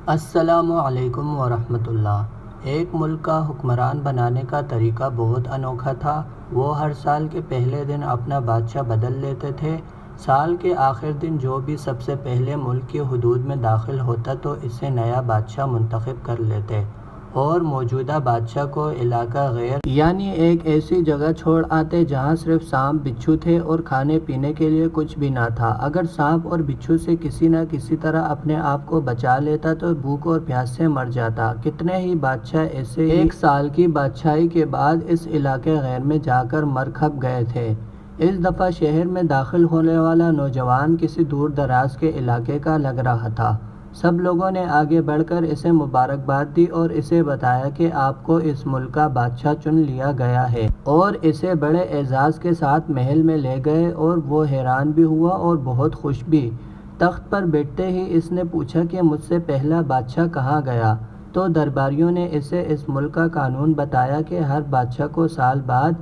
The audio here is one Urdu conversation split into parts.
السلام علیکم ورحمۃ اللہ۔ ایک ملک کا حکمران بنانے کا طریقہ بہت انوکھا تھا۔ وہ ہر سال کے پہلے دن اپنا بادشاہ بدل لیتے تھے۔ سال کے آخر دن جو بھی سب سے پہلے ملک کی حدود میں داخل ہوتا تو اسے نیا بادشاہ منتخب کر لیتے اور موجودہ بادشاہ کو علاقہ غیر یعنی ایک ایسی جگہ چھوڑ آتے جہاں صرف سانپ بچھو تھے اور کھانے پینے کے لیے کچھ بھی نہ تھا۔ اگر سانپ اور بچھو سے کسی نہ کسی طرح اپنے آپ کو بچا لیتا تو بھوک اور پیاس سے مر جاتا۔ کتنے ہی بادشاہ ایسے ایک سال کی بادشاہی کے بعد اس علاقے غیر میں جا کر مر کھپ گئے تھے۔ اس دفعہ شہر میں داخل ہونے والا نوجوان کسی دور دراز کے علاقے کا لگ رہا تھا۔ سب لوگوں نے آگے بڑھ کر اسے مبارکباد دی اور اسے بتایا کہ آپ کو اس ملک کا بادشاہ چن لیا گیا ہے، اور اسے بڑے اعزاز کے ساتھ محل میں لے گئے اور وہ حیران بھی ہوا اور بہت خوش بھی۔ تخت پر بیٹھتے ہی اس نے پوچھا کہ مجھ سے پہلا بادشاہ کہاں گیا؟ تو درباریوں نے اسے اس ملک کا قانون بتایا کہ ہر بادشاہ کو سال بعد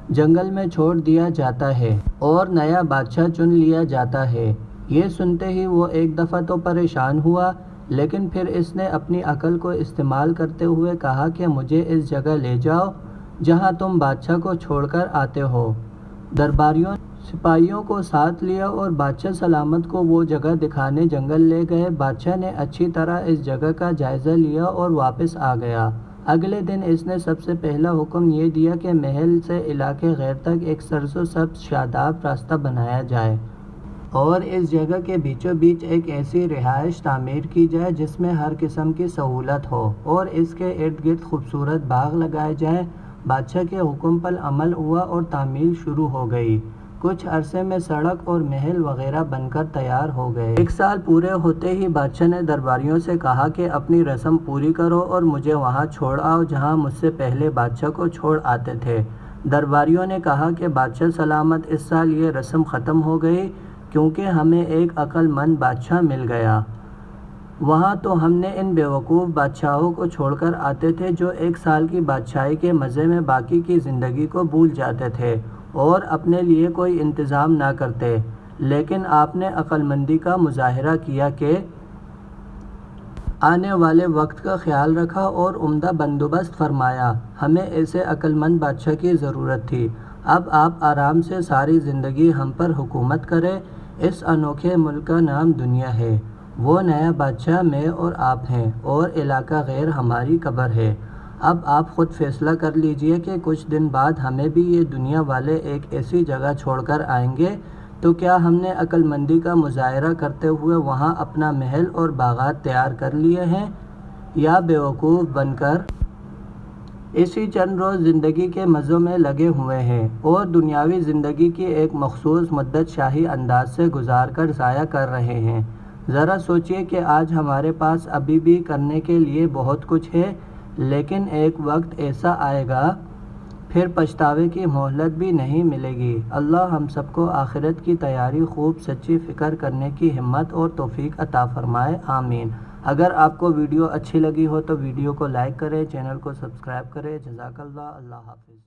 جنگل میں چھوڑ دیا جاتا ہے اور نیا بادشاہ چن لیا جاتا ہے۔ یہ سنتے ہی وہ ایک دفعہ تو پریشان ہوا، لیکن پھر اس نے اپنی عقل کو استعمال کرتے ہوئے کہا کہ مجھے اس جگہ لے جاؤ جہاں تم بادشاہ کو چھوڑ کر آتے ہو۔ درباریوں نے سپاہیوں کو ساتھ لیا اور بادشاہ سلامت کو وہ جگہ دکھانے جنگل لے گئے۔ بادشاہ نے اچھی طرح اس جگہ کا جائزہ لیا اور واپس آ گیا۔ اگلے دن اس نے سب سے پہلا حکم یہ دیا کہ محل سے علاقے غیر تک ایک سرس و سبز شاداب راستہ بنایا جائے اور اس جگہ کے بیچوں بیچ ایک ایسی رہائش تعمیر کی جائے جس میں ہر قسم کی سہولت ہو اور اس کے ارد گرد خوبصورت باغ لگائے جائیں۔ بادشاہ کے حکم پر عمل ہوا اور تعمیر شروع ہو گئی۔ کچھ عرصے میں سڑک اور محل وغیرہ بن کر تیار ہو گئے۔ ایک سال پورے ہوتے ہی بادشاہ نے درباریوں سے کہا کہ اپنی رسم پوری کرو اور مجھے وہاں چھوڑ آؤ جہاں مجھ سے پہلے بادشاہ کو چھوڑ آتے تھے۔ درباریوں نے کہا کہ بادشاہ سلامت، اس سال یہ رسم ختم ہو گئی کیونکہ ہمیں ایک عقل مند بادشاہ مل گیا۔ وہاں تو ہم نے ان بیوقوف بادشاہوں کو چھوڑ کر آتے تھے جو ایک سال کی بادشاہی کے مزے میں باقی کی زندگی کو بھول جاتے تھے اور اپنے لیے کوئی انتظام نہ کرتے، لیکن آپ نے عقل مندی کا مظاہرہ کیا کہ آنے والے وقت کا خیال رکھا اور عمدہ بندوبست فرمایا۔ ہمیں ایسے عقل مند بادشاہ کی ضرورت تھی۔ اب آپ آرام سے ساری زندگی ہم پر حکومت کریں۔ اس انوکھے ملک کا نام دنیا ہے۔ وہ نیا بادشاہ میں اور آپ ہیں اور علاقہ غیر ہماری قبر ہے۔ اب آپ خود فیصلہ کر لیجئے کہ کچھ دن بعد ہمیں بھی یہ دنیا والے ایک ایسی جگہ چھوڑ کر آئیں گے تو کیا ہم نے عقل مندی کا مظاہرہ کرتے ہوئے وہاں اپنا محل اور باغات تیار کر لیے ہیں، یا بیوقوف بن کر اسی چند روز زندگی کے مزوں میں لگے ہوئے ہیں اور دنیاوی زندگی کی ایک مخصوص مدت شاہی انداز سے گزار کر ضائع کر رہے ہیں؟ ذرا سوچئے کہ آج ہمارے پاس ابھی بھی کرنے کے لیے بہت کچھ ہے، لیکن ایک وقت ایسا آئے گا پھر پچھتاوے کی مہلت بھی نہیں ملے گی۔ اللہ ہم سب کو آخرت کی تیاری خوب سچی فکر کرنے کی ہمت اور توفیق عطا فرمائے، آمین۔ اگر آپ کو ویڈیو اچھی لگی ہو تو ویڈیو کو لائک کریں، چینل کو سبسکرائب کریں۔ جزاک اللہ۔ اللہ حافظ۔